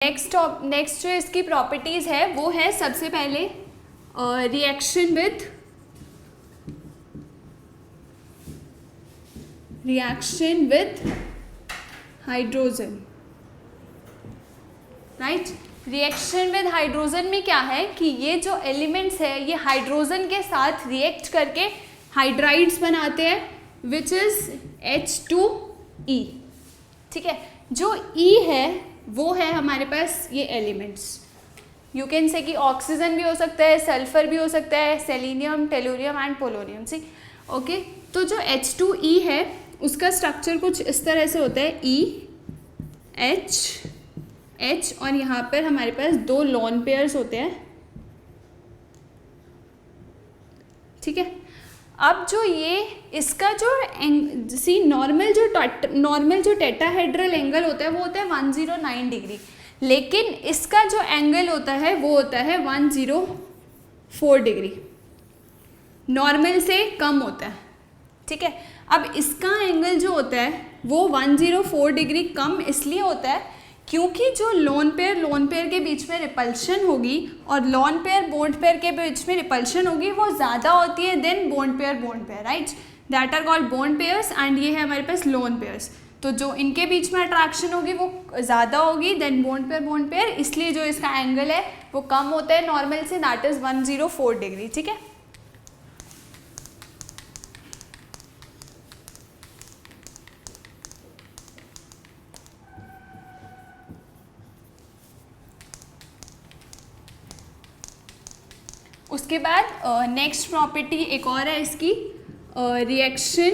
Next जो इसकी properties है वो है सबसे पहले reaction with hydrogen, right. Reaction with hydrogen में क्या है कि ये जो एलिमेंट्स है ये हाइड्रोजन के साथ रिएक्ट करके हाइड्राइड्स बनाते हैं विच इज H2E, ठीक है। जो E है वो है हमारे पास ये एलिमेंट्स, यू कैन से कि ऑक्सीजन भी हो सकता है, सल्फर भी हो सकता है, selenium, tellurium and polonium, see okay. तो जो H2E है उसका स्ट्रक्चर कुछ इस तरह से होता है, H और यहाँ पर हमारे पास 2 लोन पेयर्स होते हैं, ठीक है। अब जो ये इसका जो नॉर्मल जो टेट्राहेड्रल एंगल होता है वो होता है 109 डिग्री, लेकिन इसका जो एंगल होता है वो होता है 104 डिग्री, नॉर्मल से कम होता है, ठीक है। अब इसका एंगल जो होता है वो 104 डिग्री कम इसलिए होता है क्योंकि जो लोन पेयर के बीच में रिपल्शन होगी और लोन पेयर बॉन्ड पेयर के बीच में रिपल्शन होगी वो ज़्यादा होती है then bond pair, right. That are called bond pairs and ये है हमारे पास लोन पेयर्स। तो जो इनके बीच में अट्रैक्शन होगी वो ज़्यादा होगी देन बॉन्ड पेयर, इसलिए जो इसका एंगल है वो कम होता है नॉर्मल से, दैट इज़ 104 डिग्री, ठीक है। उसके बाद नेक्स्ट प्रॉपर्टी एक और है इसकी, रिएक्शन,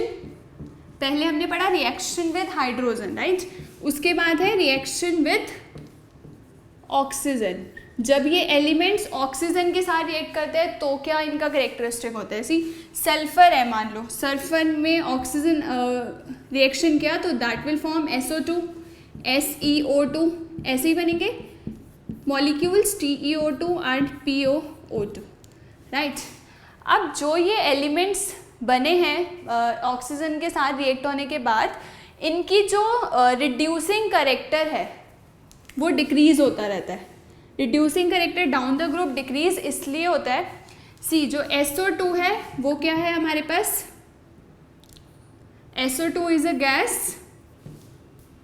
पहले हमने पढ़ा रिएक्शन विद हाइड्रोजन, राइट। उसके बाद है रिएक्शन विद ऑक्सीजन। जब ये एलिमेंट्स ऑक्सीजन के साथ रिएक्ट करते हैं तो क्या इनका कैरेक्टरिस्टिक होता है, सी सल्फर है, मान लो सल्फर में ऑक्सीजन रिएक्शन किया तो that will form SO2, SeO2, ऐसे ही बनेंगे molecules TeO2 and PoO2, right. अब जो ये एलिमेंट्स बने हैं ऑक्सीजन के साथ रिएक्ट होने के बाद इनकी जो रिड्यूसिंग करेक्टर है वो डिक्रीज होता रहता है। Reducing character down the group decrease इसलिए होता है, सी जो SO2 है वो क्या है हमारे पास, SO2 is a gas,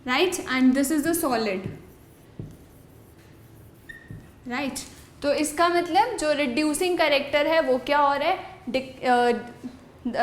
right, and this is the solid, right. तो इसका मतलब जो रिड्यूसिंग करेक्टर है वो क्या हो रहा है,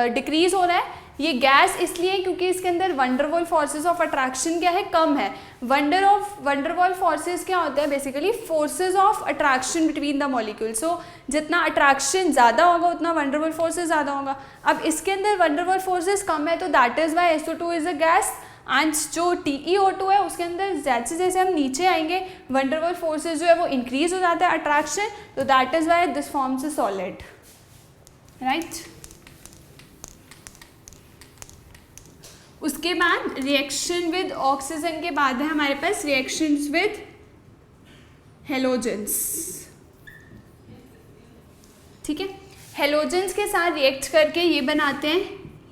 डिक्रीज हो रहा है। ये गैस इसलिए क्योंकि इसके अंदर वंडरवॉल फोर्सेस ऑफ अट्रैक्शन क्या है, कम है। वंडरवॉल फोर्सेस क्या होता है, basically forces of attraction between the molecule. So जितना अट्रैक्शन ज़्यादा होगा उतना वंडरवॉल फोर्सेस ज़्यादा होगा। अब इसके अंदर वंडरवॉल फोर्सेस कम है तो that is why SO2 is a gas, and जो TeO2 है उसके अंदर जैसे जैसे हम नीचे आएंगे वंडरवॉल फोर्सेस जो है वो इंक्रीज हो जाता है अट्रैक्शन, तो that is why this forms a solid, right. उसके बाद रिएक्शन विद ऑक्सीजन के बाद है हमारे पास रिएक्शंस विद हेलोजेंस, ठीक है। हेलोजेंस के साथ रिएक्ट करके ये बनाते हैं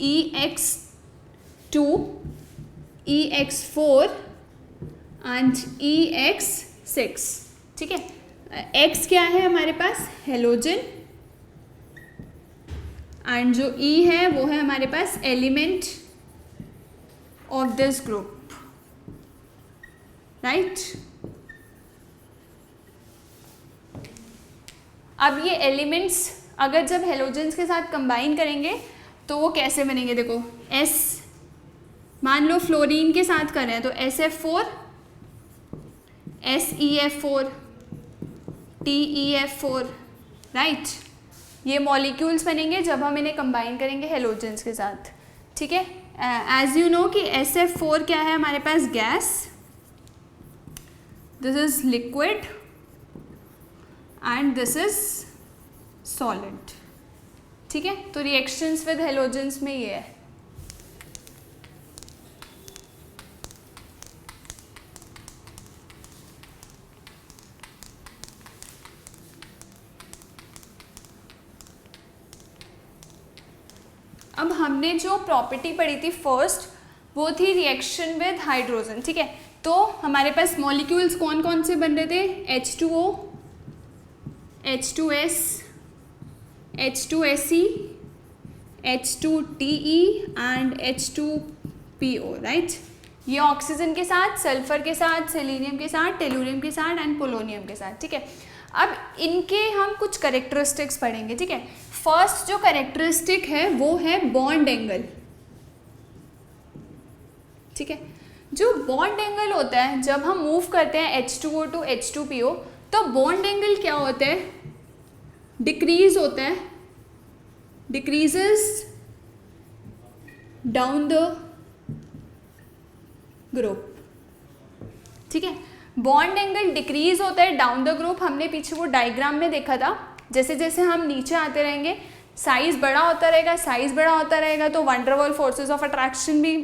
EX2, EX4 एंड EX6, ठीक है। X क्या है हमारे पास, हेलोजन, एंड जो E है वो है हमारे पास element of this group, right. अब ये एलिमेंट्स अगर जब हेलोजेंस के साथ कंबाइन करेंगे तो वो कैसे बनेंगे, देखो S मान लो फ्लोरीन के साथ कर रहे हैं तो SF4, SeF4, TeF4, राइट। ये मॉलिक्यूल्स बनेंगे जब हम इन्हें कंबाइन करेंगे हेलोजेंस के साथ, ठीक है। एज यू नो कि SF4 क्या है हमारे पास, gas, this is liquid and this is solid, ठीक है। तो रिएक्शंस विद हेलोजेंस में ये है। अब हमने जो प्रॉपर्टी पढ़ी थी फर्स्ट वो थी रिएक्शन विद हाइड्रोजन, ठीक है। तो हमारे पास मॉलिक्यूल्स कौन कौन से बन रहे थे, H2O, H2S, H2Se, H2Te and H2PO, right. ये ऑक्सीजन के साथ, सल्फर के साथ, सेलेनियम के साथ, टेलुरियम के साथ एंड पोलोनियम के साथ, ठीक है। अब इनके हम कुछ करेक्टरिस्टिक्स पढ़ेंगे, ठीक है। फर्स्ट जो करेक्टरिस्टिक है वो है बॉन्ड एंगल, ठीक है। जो बॉन्ड एंगल होता है जब हम मूव करते हैं H2O टू H2PO, तो बॉन्ड एंगल क्या होता है, डिक्रीज होता है, डिक्रीजेस डाउन द ग्रुप, ठीक है। बॉन्ड एंगल डिक्रीज होता है डाउन द ग्रुप, हमने पीछे वो डायग्राम में देखा था। जैसे जैसे हम नीचे आते रहेंगे साइज बड़ा होता रहेगा, साइज बड़ा होता रहेगा तो wonder wall forces of attraction भी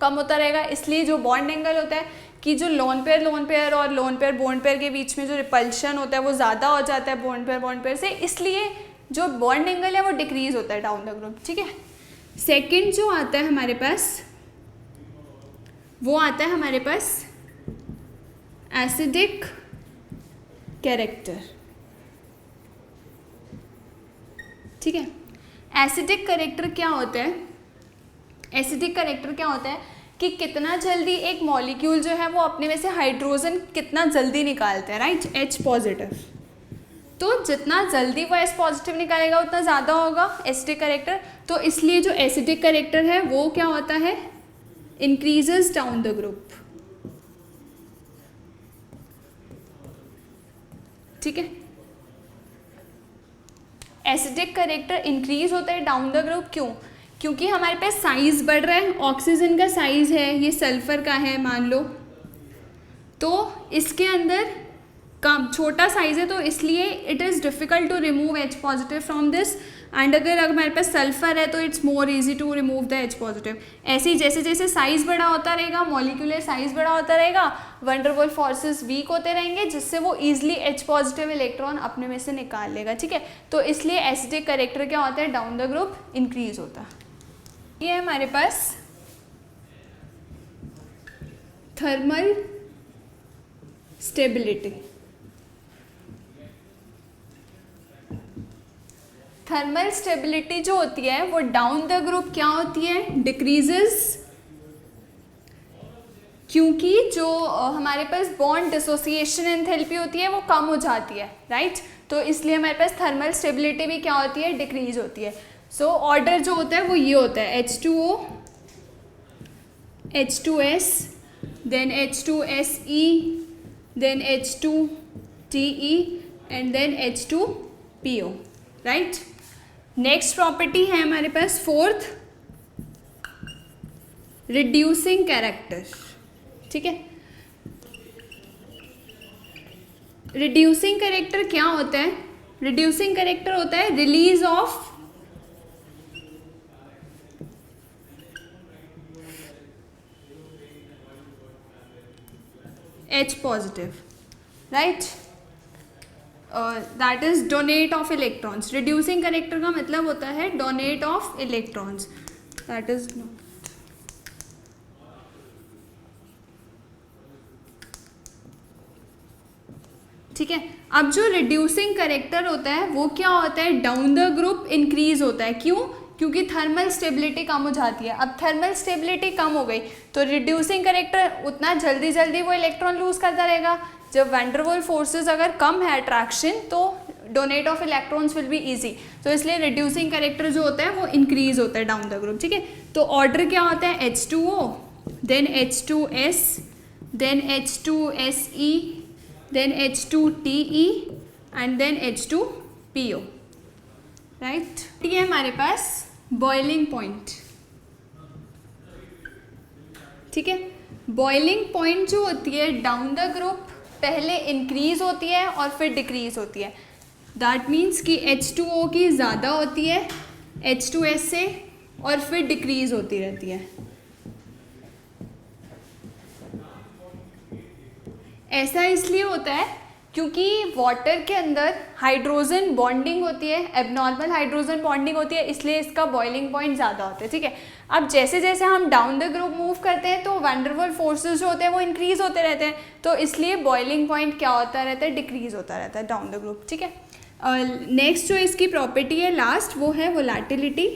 कम होता रहेगा। इसलिए जो बॉन्ड एंगल होता है कि जो लोन पेयर और लोन पेयर बॉन्ड पेयर के बीच में जो रिपल्शन होता है वो ज़्यादा हो जाता है बॉन्ड पेयर से, इसलिए जो बॉन्ड एंगल है वो डिक्रीज होता है डाउन द ग्रुप, ठीक है। सेकेंड जो आता है हमारे पास, वो आता है हमारे पास एसिडिक कैरेक्टर, ठीक है। एसिडिक कैरेक्टर क्या होता है, एसिडिक कैरेक्टर क्या होता है कि कितना जल्दी एक मॉलिक्यूल जो है वो अपने में से हाइड्रोजन कितना जल्दी निकालता है, राइट, H पॉजिटिव। तो जितना जल्दी वो H पॉजिटिव निकालेगा उतना ज़्यादा होगा एसिडिक कैरेक्टर। तो इसलिए जो एसिडिक कैरेक्टर है वो क्या होता है, इंक्रीजेस डाउन द ग्रुप, ठीक है। एसिडिक कैरेक्टर इंक्रीज होता है डाउन द ग्रुप, क्यों, क्योंकि हमारे पास साइज बढ़ रहा है, ऑक्सीजन का साइज है, ये सल्फर का है मान लो, तो इसके अंदर कम छोटा साइज है, तो इसलिए it is difficult to remove H positive from this. And अगर हमारे पास सल्फर है तो it's more easy to remove the H positive. ऐसे ही जैसे जैसे साइज बड़ा होता रहेगा, मॉलिक्यूलर साइज बड़ा होता रहेगा, वंडरवॉल फोर्सेस वीक होते रहेंगे, जिससे वो ईजिली H पॉजिटिव इलेक्ट्रॉन अपने में से निकाल लेगा, ठीक है। तो इसलिए एसिडिक कैरेक्टर क्या होता है, डाउन द ग्रुप इंक्रीज होता है। ये है हमारे पास थर्मल स्टेबिलिटी। थर्मल स्टेबिलिटी जो होती है वो डाउन द ग्रुप क्या होती है, डिक्रीजेस, क्योंकि जो हमारे पास बॉन्ड डिसोसिएशन एंथैल्पी होती है वो कम हो जाती है, राइट। तो इसलिए हमारे पास थर्मल स्टेबिलिटी भी क्या होती है, डिक्रीज होती है। सो ऑर्डर जो होता है वो ये होता है, H2O, H2S, then H2Se, then H2Te and then H2PO, right. Next property है हमारे पास फोर्थ, रिड्यूसिंग कैरेक्टर, ठीक है। रिड्यूसिंग कैरेक्टर क्या होता है, रिड्यूसिंग कैरेक्टर होता है release of H positive, right, that is donate of electrons. Reducing character का मतलब होता है donate of electrons, that is ठीक है। अब जो रिड्यूसिंग कैरेक्टर होता है वो क्या होता है, डाउन द ग्रुप इंक्रीज होता है, क्यों, क्योंकि थर्मल स्टेबिलिटी कम हो जाती है। अब थर्मल स्टेबिलिटी कम हो गई तो रिड्यूसिंग कैरेक्टर उतना जल्दी जल्दी वो इलेक्ट्रॉन लूज करता रहेगा। जब वैंडरवॉल फोर्सेस अगर कम है अट्रैक्शन तो donate of electrons will be easy, तो इसलिए रिड्यूसिंग कैरेक्टर जो होता है वो इंक्रीज होता है डाउन द ग्रुप, ठीक है। तो ऑर्डर क्या होता है, H2O, then H2S, then H2Se, then H2Te and then H2PO, right. ये है हमारे पास बॉइलिंग पॉइंट, ठीक है। बॉइलिंग पॉइंट जो होती है डाउन द ग्रुप पहले इंक्रीज होती है और फिर डिक्रीज होती है। दैट मीन्स कि H2O की ज़्यादा होती है H2S से और फिर डिक्रीज होती रहती है। ऐसा इसलिए होता है क्योंकि वाटर के अंदर हाइड्रोजन बॉन्डिंग होती है, एबनॉर्मल हाइड्रोजन बॉन्डिंग होती है, इसलिए इसका बॉइलिंग पॉइंट ज़्यादा होता है, ठीक है। अब जैसे जैसे हम डाउन द ग्रुप मूव करते हैं तो वैन डर वाल्स फोर्सेस जो होते हैं वो इंक्रीज होते रहते हैं, तो इसलिए बॉइलिंग पॉइंट क्या होता रहता है, डिक्रीज होता रहता है डाउन द ग्रुप, ठीक है। नेक्स्ट जो इसकी प्रॉपर्टी है लास्ट, वो है वोलेटिलिटी,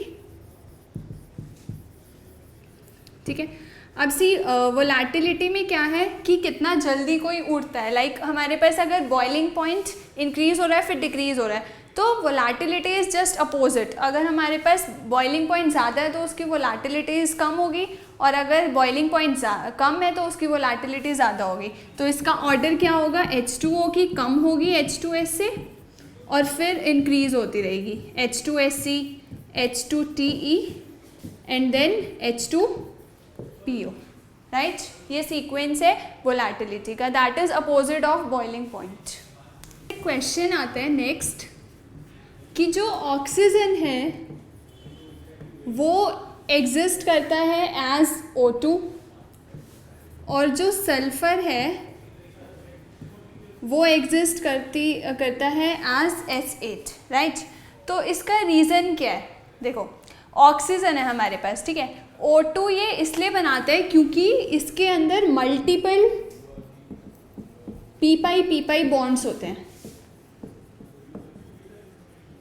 ठीक है। अब सी वोलेटिलिटी में क्या है कि कितना जल्दी कोई उड़ता है, लाइक हमारे पास अगर बॉइलिंग पॉइंट इंक्रीज हो रहा है फिर डिक्रीज हो रहा है, तो वोलेटिलिटी इज़ जस्ट अपोजिट। अगर हमारे पास बॉइलिंग पॉइंट ज़्यादा है तो उसकी वोलेटिलिटी कम होगी, और अगर बॉइलिंग पॉइंट कम है तो उसकी वोलेटिलिटी ज़्यादा होगी। तो इसका ऑर्डर क्या होगा, H2O की कम होगी H2S से और फिर इंक्रीज होती रहेगी, H2SC, H2TE and then H2PO, right. ये सीक्वेंस है वोलेटिलिटी का, that is opposite of boiling point. Question आता है नेक्स्ट कि जो ऑक्सीजन है वो एग्जिस्ट करता है एज O2 और जो सल्फर है वो एग्जिस्ट करता है एज S8, राइट। तो इसका रीज़न क्या है, देखो ऑक्सीजन है हमारे पास, ठीक है। O2 ये इसलिए बनाते हैं क्योंकि इसके अंदर मल्टीपल पी पाई बॉन्ड्स होते हैं,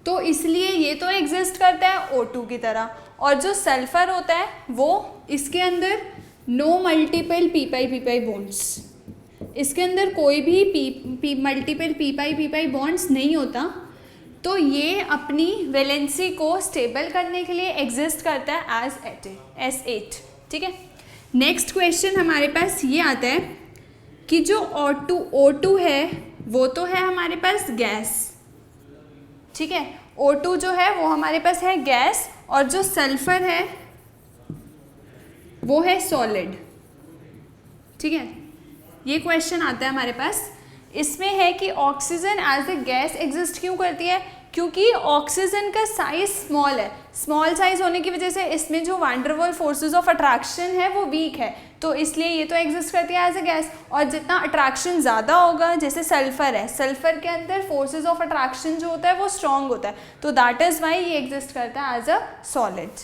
तो इसलिए ये तो एग्जिस्ट करता है O2 की तरह। और जो सल्फर होता है वो इसके अंदर no multiple P pi bonds, इसके अंदर कोई भी मल्टीपल पी पाई बॉन्ड्स नहीं होता, तो ये अपनी वैलेंसी को स्टेबल करने के लिए एग्जिस्ट करता है एज S8, ठीक है। नेक्स्ट क्वेश्चन हमारे पास ये आता है कि जो O2 है वो तो है हमारे पास गैस, ठीक है। O2 जो है वो हमारे पास है गैस, और जो सल्फर है वो है सॉलिड, ठीक है। ये क्वेश्चन आता है हमारे पास, इसमें है कि oxygen as a gas exist क्यों करती है, क्योंकि ऑक्सीजन का साइज स्मॉल है, स्मॉल साइज होने की वजह से इसमें जो van der Waals forces of attraction है वो वीक है, तो इसलिए ये तो एग्जिस्ट करती है एज ए गैस। और जितना अट्रैक्शन ज़्यादा होगा, जैसे सल्फर है, सल्फर के अंदर फोर्सेस ऑफ अट्रैक्शन जो होता है वो स्ट्रॉन्ग होता है, तो दैट इज़ वाई ये एग्जिस्ट करता है एज अ सॉलिड।